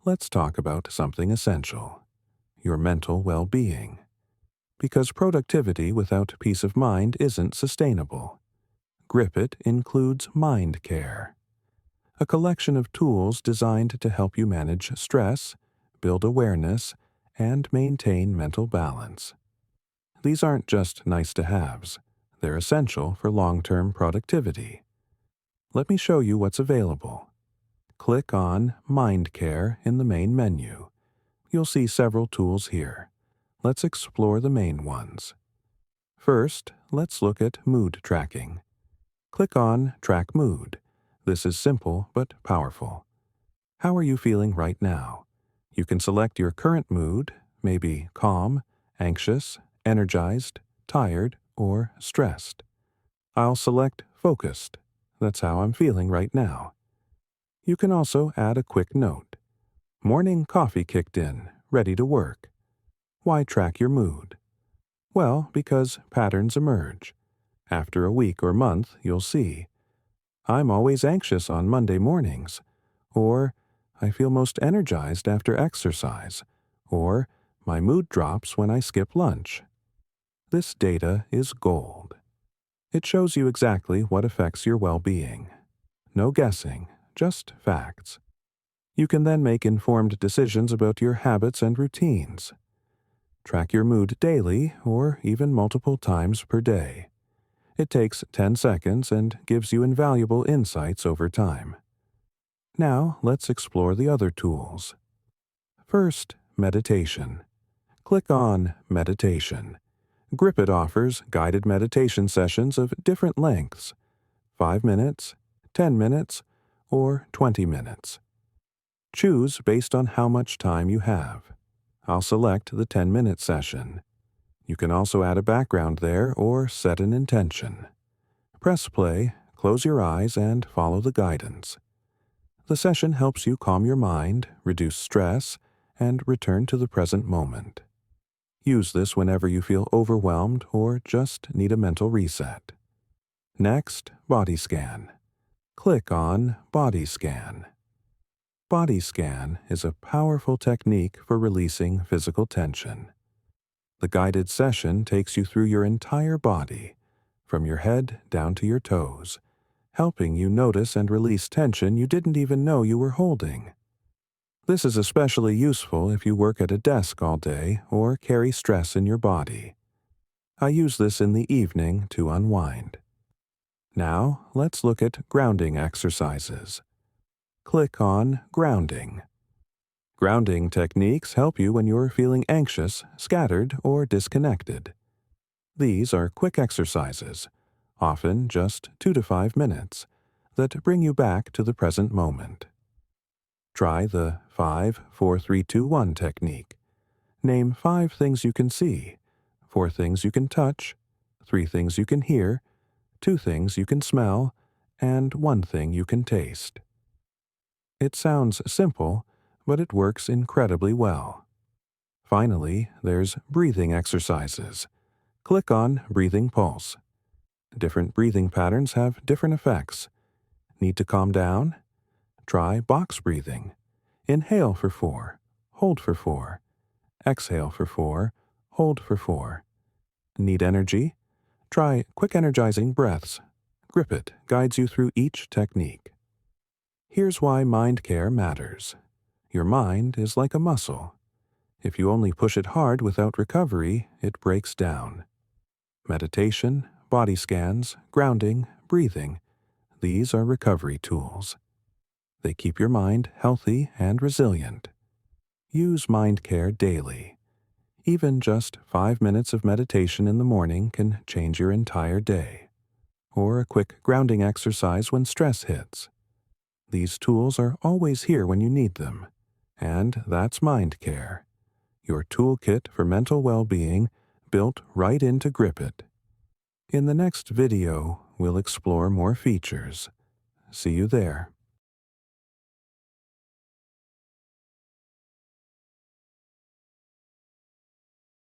let's talk about something essential: your mental well-being. Because productivity without peace of mind isn't sustainable. Grip includes Mindcare, a collection of tools designed to help you manage stress, build awareness, and maintain mental balance. These aren't just nice-to-haves. They're essential for long-term productivity. Let me show you what's available. Click on Mindcare in the main menu. You'll see several tools here. Let's explore the main ones. First, let's look at mood tracking. Click on Track Mood. This is simple but powerful. How are you feeling right now? You can select your current mood, maybe calm, anxious, energized, tired, or stressed. I'll select Focused. That's how I'm feeling right now. You can also add a quick note. Morning coffee kicked in, ready to work. Why track your mood? Well, because patterns emerge. After a week or month, you'll see. I'm always anxious on Monday mornings. Or, I feel most energized after exercise. Or, my mood drops when I skip lunch. This data is gold. It shows you exactly what affects your well-being. No guessing, just facts. You can then make informed decisions about your habits and routines. Track your mood daily or even multiple times per day. It takes 10 seconds and gives you invaluable insights over time. Now, let's explore the other tools. First, meditation. Click on Meditation. Grip offers guided meditation sessions of different lengths: 5 minutes, 10 minutes, or 20 minutes. Choose based on how much time you have. I'll select the 10-minute session. You can also add a background there or set an intention. Press play, close your eyes, and follow the guidance. The session helps you calm your mind, reduce stress, and return to the present moment. Use this whenever you feel overwhelmed or just need a mental reset. Next, body scan. Click on Body Scan. Body scan is a powerful technique for releasing physical tension. The guided session takes you through your entire body, from your head down to your toes, helping you notice and release tension you didn't even know you were holding. This is especially useful if you work at a desk all day or carry stress in your body. I use this in the evening to unwind. Now, let's look at grounding exercises. Click on Grounding. Grounding techniques help you when you're feeling anxious, scattered, or disconnected. These are quick exercises, often just 2 to 5 minutes, that bring you back to the present moment. Try the 5, 4, 3, 2, 1 technique. Name 5 things you can see, 4 things you can touch, 3 things you can hear, 2 things you can smell, and 1 thing you can taste. It sounds simple, but it works incredibly well. Finally, there's breathing exercises. Click on Breathing Pulse. Different breathing patterns have different effects. Need to calm down? Try box breathing. Inhale for 4, hold for 4. Exhale for 4, hold for 4. Need energy? Try quick energizing breaths. Grip guides you through each technique. Here's why Mindcare matters. Your mind is like a muscle. If you only push it hard without recovery, it breaks down. Meditation, body scans, grounding, breathing, these are recovery tools. They keep your mind healthy and resilient. Use Mindcare daily. Even just 5 minutes of meditation in the morning can change your entire day. Or a quick grounding exercise when stress hits. These tools are always here when you need them. And that's Mindcare, your toolkit for mental well-being built right into Grip. In the next video, we'll explore more features. See you there.